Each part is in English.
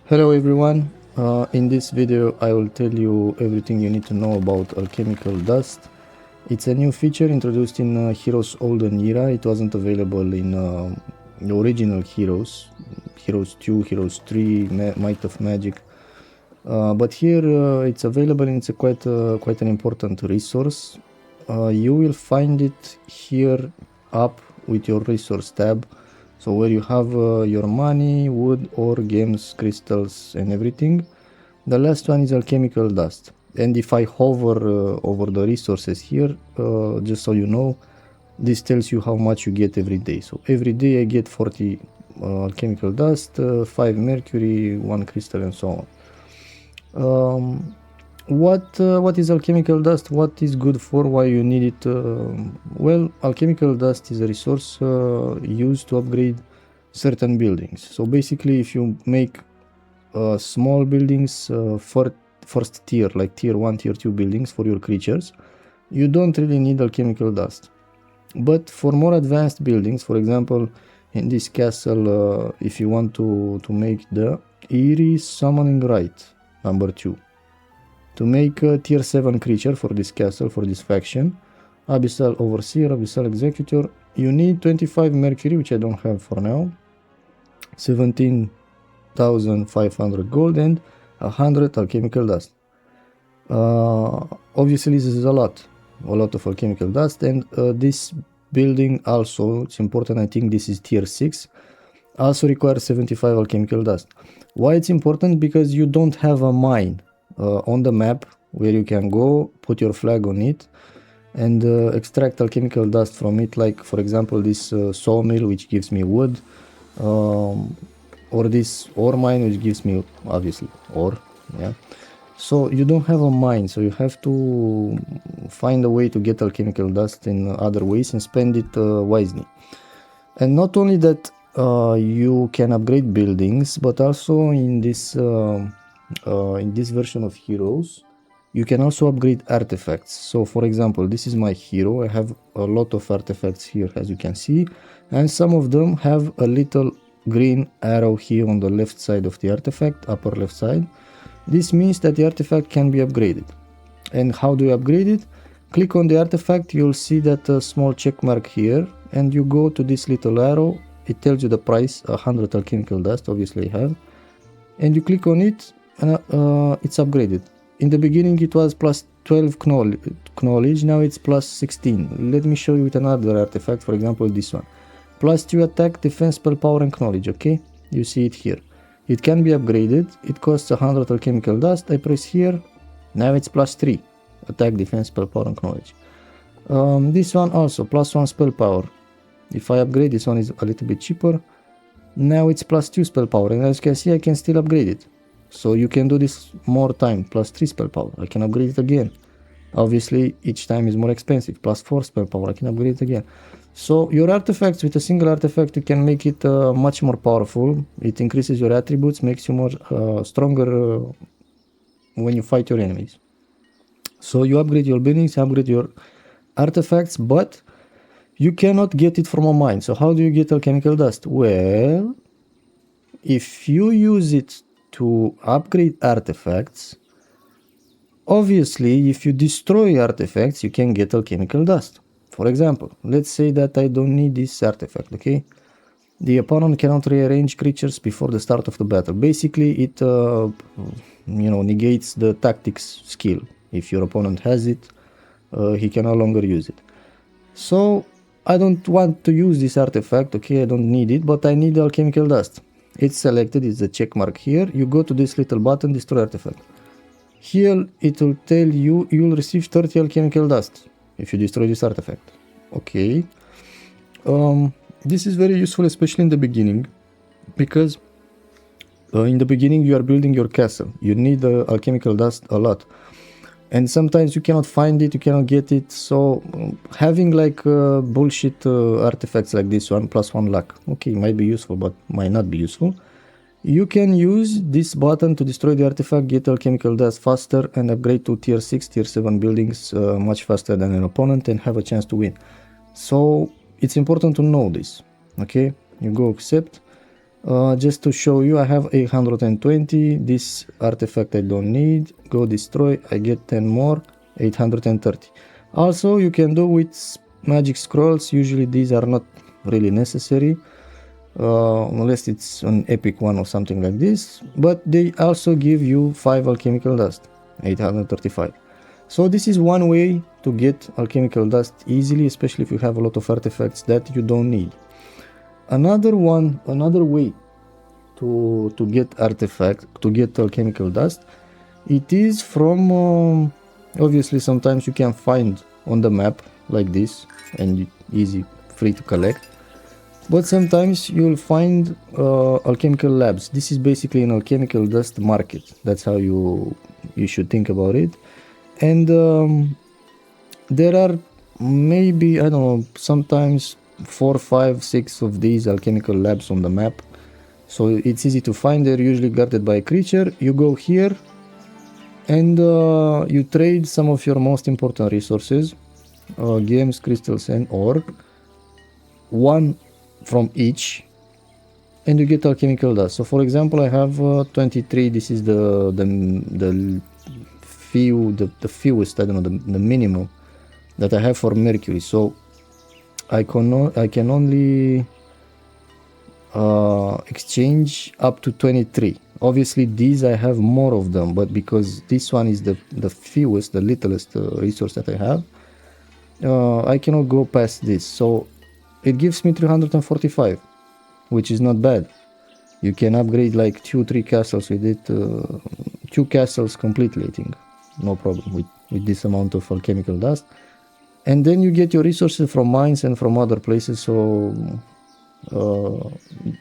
Hello everyone, in this video I will tell you everything you need to know about Alchemical Dust. It's a new feature introduced in Heroes Olden Era. It wasn't available in the original Heroes, Heroes 2, Heroes 3, Might of Magic. But here it's available and it's quite an important resource. You will find it here up with your resource tab. So where you have your money, wood, ore, gems, crystals and everything. The last one is Alchemical Dust. And if I hover over the resources here, just so you know, this tells you how much you get every day. So every day I get 40 Alchemical Dust, 5 mercury, 1 crystal and so on. What is alchemical dust? What is good for? Why you need it? Well, alchemical dust is a resource used to upgrade certain buildings. So basically, if you make small buildings, first tier, like tier 1, tier 2 buildings for your creatures, you don't really need alchemical dust. But for more advanced buildings, for example, in this castle, if you want to make the Eerie Summoning Rite number 2, to make a tier 7 creature for this castle, for this faction, Abyssal Overseer, Abyssal Executor, you need 25 mercury, which I don't have for now, 17,500 gold and 100 alchemical dust. Obviously this is a lot of alchemical dust, and this building also, it's important, I think this is tier 6, also requires 75 alchemical dust. Why it's important? Because you don't have a mine on the map where you can go, put your flag on it and extract alchemical dust from it, like for example this sawmill which gives me wood, or this ore mine which gives me obviously ore. Yeah, so you don't have a mine, so you have to find a way to get alchemical dust in other ways and spend it wisely. And not only that, you can upgrade buildings, but also in this version of Heroes, you can also upgrade artifacts. So for example, this is my hero. I have a lot of artifacts here, as you can see, and some of them have a little green arrow here on the left side of the artifact, upper left side. This means that the artifact can be upgraded. And how do you upgrade it? Click on the artifact, you'll see that small check mark here, and you go to this little arrow. It tells you the price, 100 alchemical dust, obviously I have, and you click on it and it's upgraded. In the beginning it was plus 12 knowledge, now it's plus 16. Let me show you with another artifact, for example this one. Plus 2 attack, defense, spell power and knowledge, okay? You see it here. It can be upgraded, it costs 100 alchemical dust, I press here, now it's plus 3. Attack, defense, spell power and knowledge. This one also, plus 1 spell power. If I upgrade, this one is a little bit cheaper. Now it's plus 2 spell power, and as you can see I can still upgrade it. So you can do this more time, plus 3 spell power, I can upgrade it again. Obviously each time is more expensive, plus 4 spell power, I can upgrade it again. So your artifacts, with a single artifact you can make it much more powerful. It increases your attributes, makes you more stronger when you fight your enemies. So you upgrade your buildings, upgrade your artifacts, but you cannot get it from a mine. So how do you get alchemical dust? Well, if you use it to upgrade artifacts, obviously if you destroy artifacts you can get alchemical dust. For example, let's say that I don't need this artifact, okay? The opponent cannot rearrange creatures before the start of the battle. Basically it negates the tactics skill. If your opponent has it, he can no longer use it. So I don't want to use this artifact, okay, I don't need it, but I need the alchemical dust. It's selected, it's a check mark here. You go to this little button, destroy artifact. Here it will tell you you will receive 30 alchemical dust if you destroy this artifact. Okay. This is very useful, especially in the beginning, because in the beginning you are building your castle. You need the alchemical dust a lot. And sometimes you cannot find it, you cannot get it, so having like bullshit artifacts like this one, plus 1 luck, okay, might be useful, but might not be useful. You can use this button to destroy the artifact, get alchemical dust faster, and upgrade to tier 6, tier 7 buildings much faster than an opponent and have a chance to win. So it's important to know this, okay? You go accept. Just to show you, I have 820, this artifact I don't need, go destroy, I get 10 more, 830. Also, you can do with magic scrolls, usually these are not really necessary, unless it's an epic one or something like this, but they also give you 5 alchemical dust, 835. So this is one way to get alchemical dust easily, especially if you have a lot of artifacts that you don't need. Another way to get alchemical dust, it is from obviously sometimes you can find on the map like this and easy, free to collect, but sometimes you'll find alchemical labs. This is basically an alchemical dust market. That's how you should think about it. And there are maybe, I don't know, sometimes 4, 5, 6 of these alchemical labs on the map, so it's easy to find. They're usually guarded by a creature. You go here and you trade some of your most important resources, gems, crystals and ore, one from each, and you get alchemical dust. So for example, I have 23. This is the fewest, I don't know, the minimum that I have for mercury. So I can only exchange up to 23. Obviously these I have more of them, but because this one is the fewest, the littlest resource that I have, I cannot go past this. So it gives me 345, which is not bad. You can upgrade like 2-3 castles with it, 2 castles completely, I think, no problem with this amount of alchemical dust. And then you get your resources from mines and from other places, so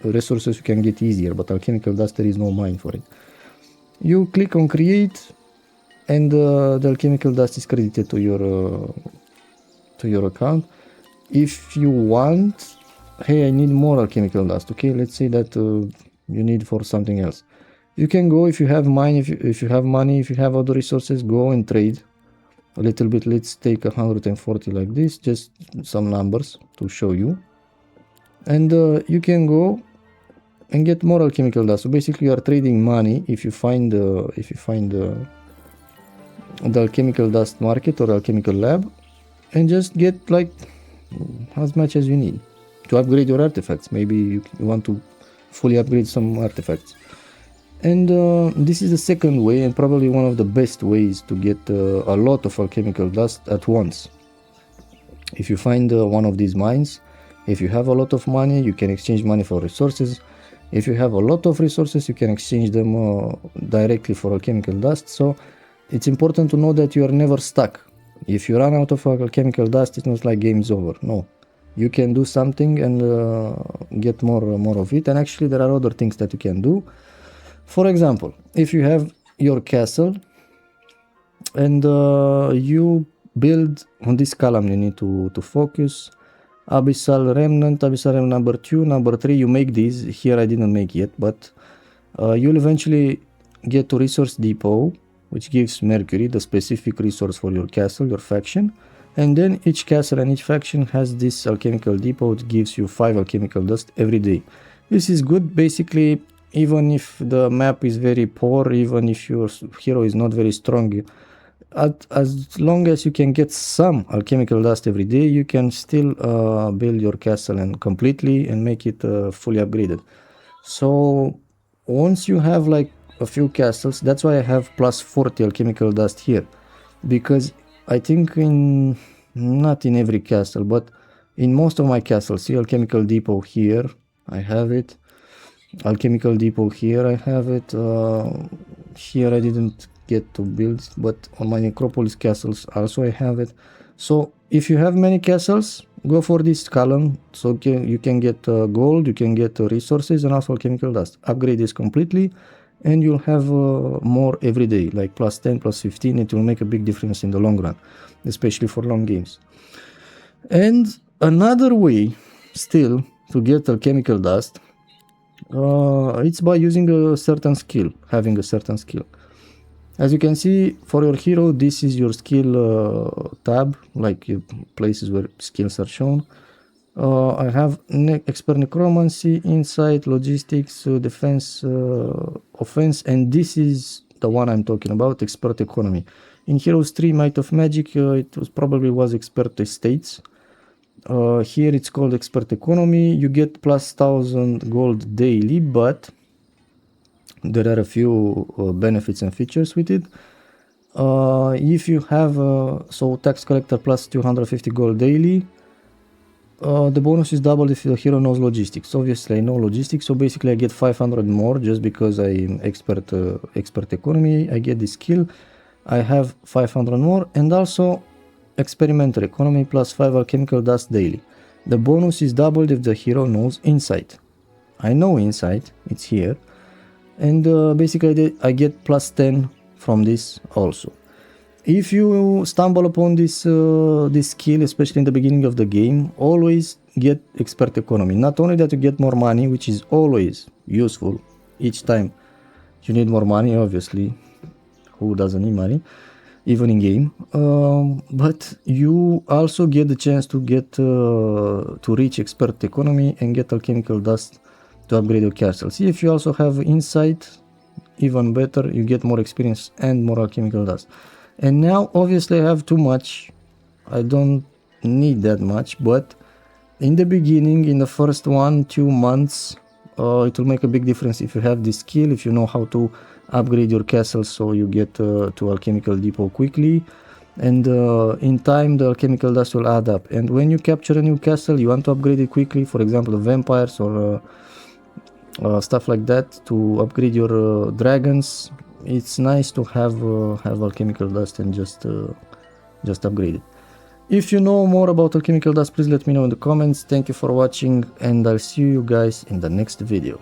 resources you can get easier, but alchemical dust, there is no mine for it. You click on create and the alchemical dust is credited to your account. If you want, hey, I need more alchemical dust, okay, let's say that you need for something else, you can go, if you have mine, if you have money, if you have other resources, go and trade a little bit. Let's take 140 like this, just some numbers to show you, and you can go and get more alchemical dust. So basically you are trading money if you find the alchemical dust market or alchemical lab, and just get like as much as you need to upgrade your artifacts. Maybe you want to fully upgrade some artifacts. And this is the second way, and probably one of the best ways to get a lot of alchemical dust at once. If you find one of these mines, if you have a lot of money, you can exchange money for resources. If you have a lot of resources, you can exchange them directly for alchemical dust. So it's important to know that you are never stuck. If you run out of alchemical dust, it's not like game is over. No, you can do something and get more of it. And actually there are other things that you can do. For example, if you have your castle and you build on this column, you need to focus Abyssal Remnant number 2, number 3, you make these. Here I didn't make yet, but you'll eventually get to Resource Depot, which gives mercury, the specific resource for your castle, your faction. And then each castle and each faction has this alchemical depot. It gives you 5 alchemical dust every day. This is good, basically. Even if the map is very poor, even if your hero is not very strong, as long as you can get some alchemical dust every day, you can still build your castle and completely and make it fully upgraded. So once you have like a few castles, that's why I have plus 40 alchemical dust here, because I think not in every castle, but in most of my castles, see alchemical depot here, I have it. Alchemical depot here, I have it. Here I didn't get to build, but on my necropolis castles also I have it. So if you have many castles, go for this column. So you can get gold, you can get resources and also alchemical dust. Upgrade this completely and you'll have more every day, like plus 10, plus 15. It will make a big difference in the long run, especially for long games. And another way still to get alchemical dust, it's by using a certain skill, having a certain skill. As you can see, for your hero, this is your skill tab, like places where skills are shown. I have expert necromancy, insight, logistics, defense, offense, and this is the one I'm talking about, expert economy. In Heroes 3 Might of Magic, it was probably expert estates. Here it's called expert economy. You get plus 1000 gold daily, but there are a few benefits and features with it. If you have so tax collector plus 250 gold daily, the bonus is doubled if the hero knows logistics. Obviously I know logistics, so basically I get 500 more just because I'm expert economy. I get this skill, I have 500 more, and also experimental economy plus 5 alchemical dust daily. The bonus is doubled if the hero knows insight. I know insight, it's here, and basically I get plus 10 from this also. If you stumble upon this skill, especially in the beginning of the game, always get expert economy. Not only that you get more money, which is always useful each time you need more money, obviously, who doesn't need money, even in game, but you also get the chance to get to reach expert economy and get alchemical dust to upgrade your castles. If you also have insight, even better, you get more experience and more alchemical dust. And now obviously I have too much, I don't need that much, but in the beginning, in the first 1-2 months, it will make a big difference if you have this skill, if you know how to upgrade your castle so you get to alchemical depot quickly, and in time the alchemical dust will add up. And when you capture a new castle, you want to upgrade it quickly, for example the vampires or stuff like that, to upgrade your dragons. It's nice to have alchemical dust and just upgrade it. If you know more about alchemical dust, please let me know in the comments. Thank you for watching, and I'll see you guys in the next video.